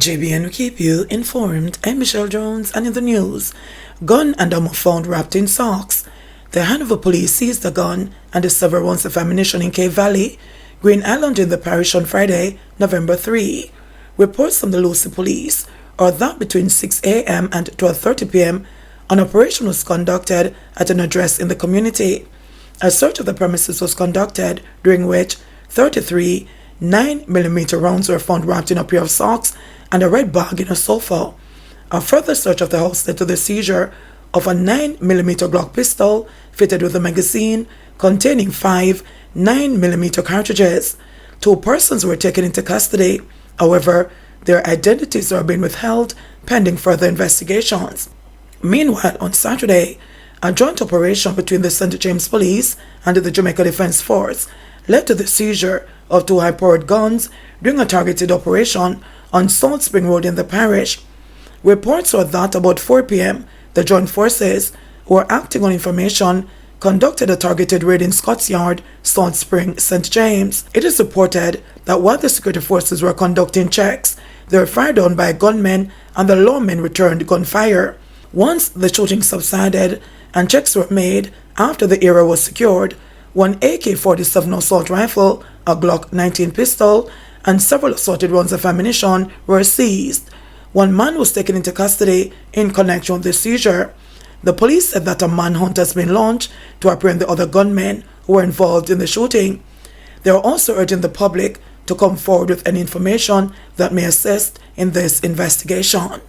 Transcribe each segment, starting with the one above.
JBNN will keep you informed. I'm Michelle Jones, and in the news, gun and ammo found wrapped in socks. The Hanover police seized the gun and the several rounds of ammunition in Cave Valley, Green Island in the parish on Friday, November 3. Reports from the Lucy police are that between 6 a.m. and 12:30 p.m., an operation was conducted at an address in the community. A search of the premises was conducted, during which 33 9mm rounds were found wrapped in a pair of socks and a red bag in a sofa. A further search of the house led to the seizure of a 9mm Glock pistol fitted with a magazine containing 5 9mm cartridges. 2 persons were taken into custody. However, their identities are being withheld pending further investigations. Meanwhile, on Saturday, a joint operation between the St. James Police and the Jamaica Defence Force led to the seizure of 2 high-powered guns during a targeted operation on Salt Spring Road in the parish. Reports are that about 4 p.m., the joint forces, who were acting on information, conducted a targeted raid in Scott's Yard, Salt Spring, St. James. It is reported that while the security forces were conducting checks, they were fired on by gunmen and the lawmen returned gunfire. Once the shooting subsided and checks were made after the area was secured, one AK-47 assault rifle, a Glock 19 pistol, and several assorted rounds of ammunition were seized. 1 man was taken into custody in connection with the seizure. The police said that a manhunt has been launched to apprehend the other gunmen who were involved in the shooting. They are also urging the public to come forward with any information that may assist in this investigation.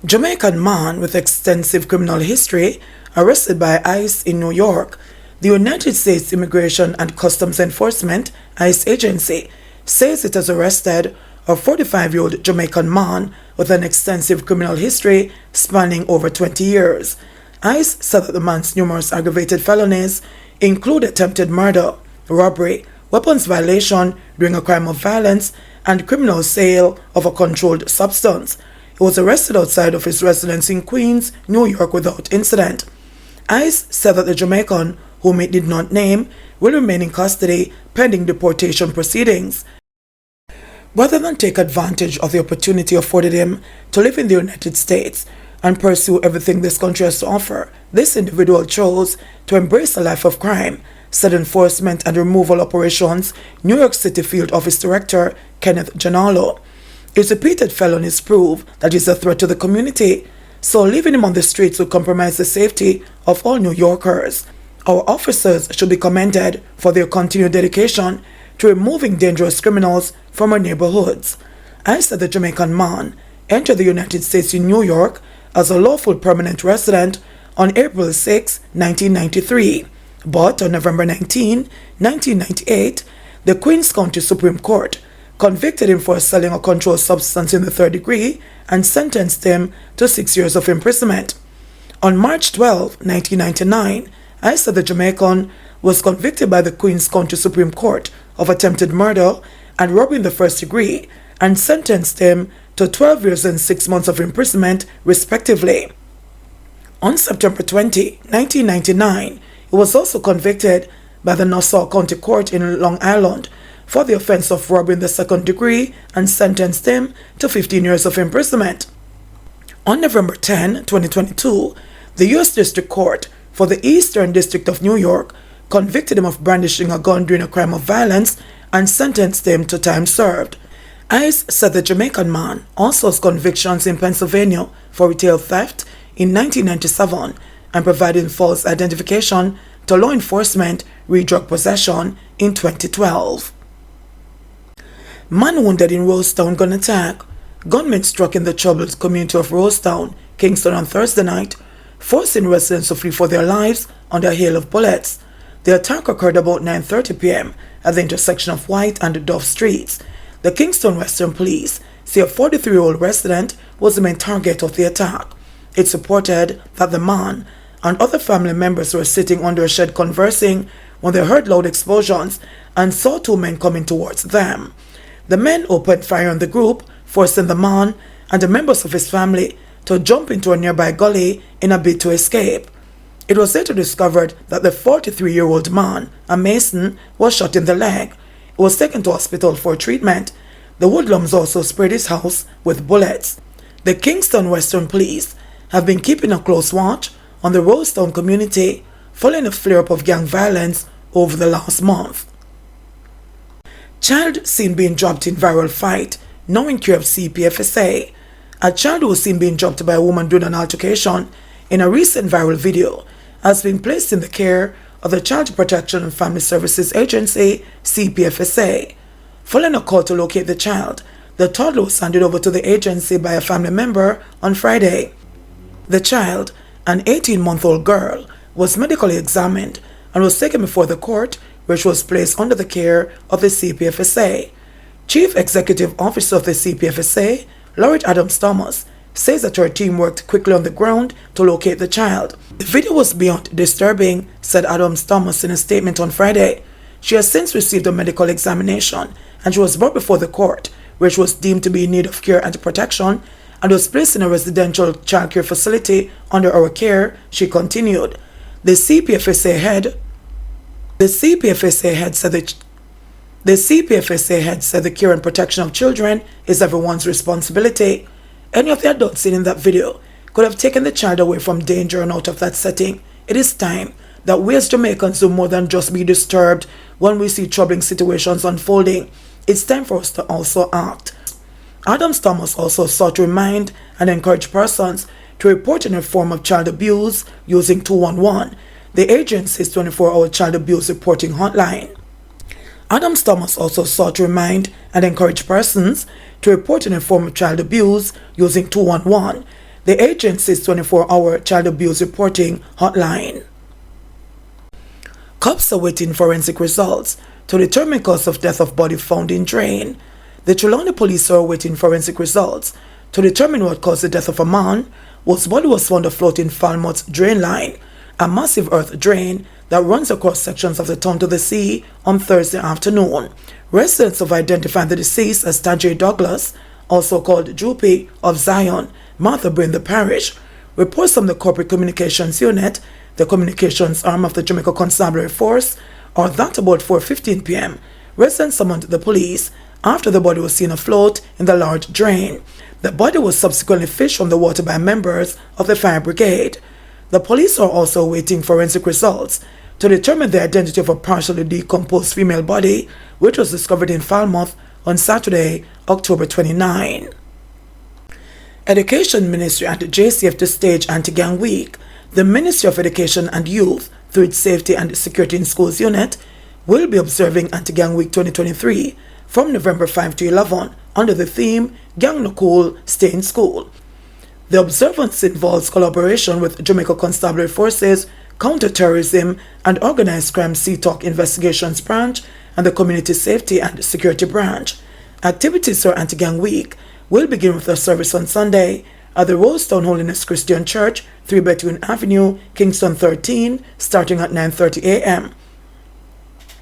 Jamaican man with extensive criminal history arrested by ICE in New York. The United States Immigration and Customs Enforcement ICE agency says it has arrested a 45-year-old Jamaican man with an extensive criminal history spanning over 20 years. ICE said that the man's numerous aggravated felonies include attempted murder, robbery, weapons violation during a crime of violence, and criminal sale of a controlled substance. He was arrested outside of his residence in Queens, New York without incident. ICE said that the Jamaican, whom it did not name, will remain in custody pending deportation proceedings. Rather than take advantage of the opportunity afforded him to live in the United States and pursue everything this country has to offer, this individual chose to embrace a life of crime, said Enforcement and Removal Operations New York City Field Office Director Kenneth Gianalo. His repeated felonies prove that he's a threat to the community, so leaving him on the streets would compromise the safety of all New Yorkers. Our officers should be commended for their continued dedication to removing dangerous criminals from our neighborhoods. I said the Jamaican man entered the United States in New York as a lawful permanent resident on April 6, 1993, but on November 19, 1998, the Queens County Supreme Court convicted him for selling a controlled substance in the 3rd degree and sentenced him to 6 years of imprisonment. On March 12, 1999, I said the Jamaican was convicted by the Queens County Supreme Court of attempted murder and robbery in the 1st degree and sentenced him to 12 years and 6 months of imprisonment, respectively. On September 20, 1999, he was also convicted by the Nassau County Court in Long Island for the offense of robbery in the 2nd degree and sentenced him to 15 years of imprisonment. On November 10, 2022, the U.S. District Court for the Eastern District of New York convicted him of brandishing a gun during a crime of violence and sentenced him to time served. ICE said the Jamaican man also has convictions in Pennsylvania for retail theft in 1997 and providing false identification to law enforcement re-drug possession in 2012. Man wounded in Rollstone gun attack. Gunmen struck in the troubled community of Rollstone, Kingston on Thursday night, forcing residents to flee for their lives under a hail of bullets. The attack occurred about 9:30 p.m. at the intersection of White and Dove Streets. The Kingston Western Police say a 43-year-old resident was the main target of the attack. It's reported that the man and other family members were sitting under a shed conversing when they heard loud explosions and saw 2 men coming towards them. The men opened fire on the group, forcing the man and the members of his family to jump into a nearby gully in a bid to escape. It was later discovered that the 43-year-old man, a mason, was shot in the leg. He was taken to hospital for treatment. The hoodlums also sprayed his house with bullets. The Kingston Western Police have been keeping a close watch on the Rollstone community following a flare-up of gang violence over the last month. Child seen being dropped in viral fight, now in care of CPFSA. A child who was seen being dropped by a woman during an altercation in a recent viral video has been placed in the care of the Child Protection and Family Services Agency, CPFSA. Following a call to locate the child, the toddler was handed over to the agency by a family member on Friday. The child, an 18-month-old girl, was medically examined and was taken before the court, which was placed under the care of the CPFSA. Chief Executive Officer of the CPFSA, Laurie Adams Thomas, says that her team worked quickly on the ground to locate the child. The video was beyond disturbing, said Adams Thomas in a statement on Friday. She has since received a medical examination and she was brought before the court, which was deemed to be in need of care and protection, and was placed in a residential childcare facility under our care, she continued. The CPFSA head said the care and protection of children is everyone's responsibility. Any of the adults seen in that video could have taken the child away from danger and out of that setting. It is time that we as Jamaicans do more than just be disturbed when we see troubling situations unfolding. It's time for us to also act. Adams Thomas also sought to remind and encourage persons to report any form of child abuse using 211, the agency's 24-hour child abuse reporting hotline. Adams Thomas also sought to remind and encourage persons to report any form of child abuse using 211, the agency's 24-hour child abuse reporting hotline. Cops are waiting forensic results to determine cause of death of body found in drain. The Trelawney police are awaiting forensic results to determine what caused the death of a man whose body was found afloat in Falmouth's drain line, a massive earth drain that runs across sections of the town to the sea on Thursday afternoon. Residents have identified the deceased as Tajay Douglas, also called Droopy of Zion, Martha Brain, the parish. Reports from the Corporate Communications Unit, the communications arm of the Jamaica Constabulary Force, are that about 4:15 p.m. residents summoned the police after the body was seen afloat in the large drain. The body was subsequently fished from the water by members of the fire brigade. The police are also awaiting forensic results to determine the identity of a partially decomposed female body, which was discovered in Falmouth on Saturday, October 29. Education Ministry and JCF to stage Anti-Gang Week. The Ministry of Education and Youth, through its Safety and Security in Schools Unit, will be observing Anti-Gang Week 2023 from November 5 to 11 under the theme Gang No Cool, Stay in School. The observance involves collaboration with Jamaica Constabulary Forces, Counter-Terrorism and Organized Crime CTOC Investigations Branch and the Community Safety and Security Branch. Activities for Anti-Gang Week will begin with a service on Sunday at the Rollstone Holiness Christian Church, 3 Between Avenue, Kingston 13, starting at 9:30 a.m.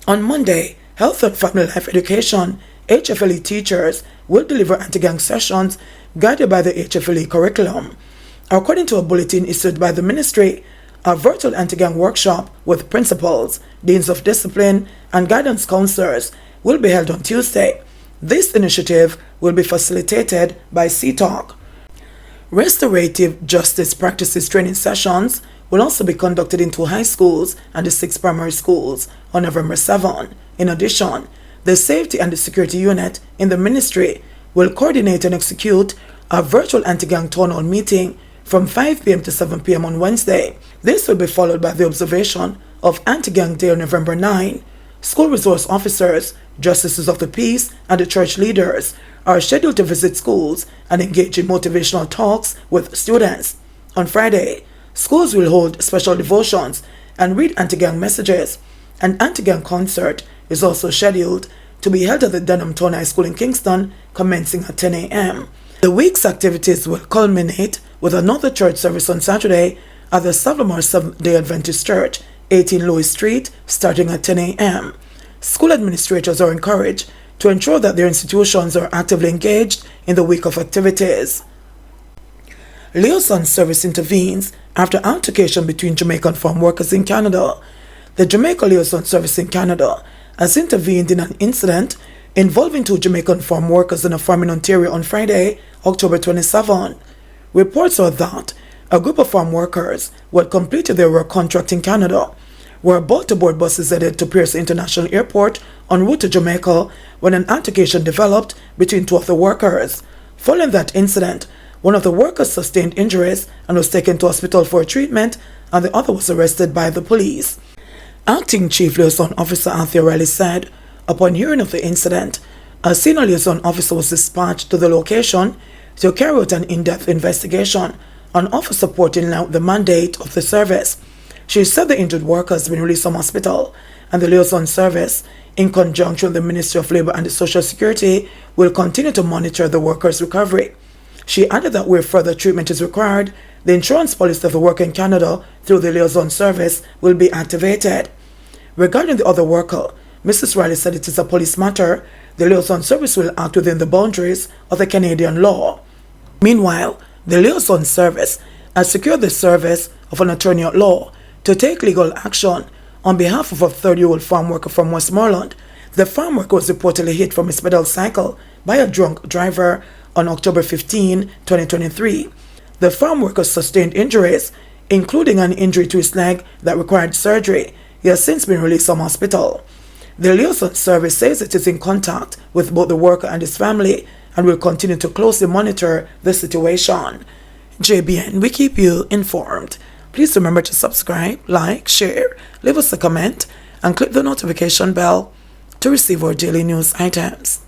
On Monday, Health and Family Life Education, HFLE teachers will deliver anti-gang sessions guided by the HFLE curriculum. According to a bulletin issued by the ministry, a virtual anti-gang workshop with principals, deans of discipline, and guidance counselors will be held on Tuesday. This initiative will be facilitated by CTOC. Restorative justice practices training sessions will also be conducted in 2 high schools and the 6 primary schools on November 7. In addition, the Safety and Security Unit in the ministry will coordinate and execute a virtual anti-gang town hall meeting from 5 p.m. to 7 p.m. on Wednesday. This will be followed by the observation of Anti-Gang Day on November 9. School resource officers, justices of the peace, and the church leaders are scheduled to visit schools and engage in motivational talks with students. On Friday, schools will hold special devotions and read anti-gang messages. An anti-gang concert is also scheduled to be held at the Denham Town High School in Kingston, commencing at 10 a.m. The week's activities will culminate with another church service on Saturday at the Savlamore Seventh-day Adventist Church, 18 Louis Street, starting at 10 a.m. School administrators are encouraged to ensure that their institutions are actively engaged in the week of activities. Liaison Service intervenes after altercation between Jamaican farm workers in Canada. The Jamaica Liaison Service in Canada has intervened in an incident involving 2 Jamaican farm workers in a farm in Ontario on Friday, October 27. Reports are that a group of farm workers who had completed their work contract in Canada were about to board buses headed to Pearce International Airport en route to Jamaica when an altercation developed between 2 of the workers. Following that incident, one of the workers sustained injuries and was taken to hospital for treatment, and the other was arrested by the police. Acting Chief Liaison Officer Anthony Riley said, upon hearing of the incident, a senior liaison officer was dispatched to the location to carry out an in-depth investigation and offer support in the mandate of the service. She said the injured workers have been released from hospital, and the liaison service, in conjunction with the Ministry of Labour and Social Security, will continue to monitor the workers' recovery. She added that where further treatment is required, the insurance policy of the worker in Canada through the liaison service will be activated. Regarding the other worker, Mrs. Riley said it is a police matter. The liaison service will act within the boundaries of the Canadian law. Meanwhile, the liaison service has secured the service of an attorney at law to take legal action on behalf of a 30-year-old farm worker from Westmoreland. The farm worker was reportedly hit from his pedal cycle by a drunk driver on October 15, 2023. The farm worker sustained injuries, including an injury to his leg that required surgery. He has since been released from hospital. The liaison service says it is in contact with both the worker and his family and will continue to closely monitor the situation. JBN, we keep you informed. Please remember to subscribe, like, share, leave us a comment, and click the notification bell to receive our daily news items.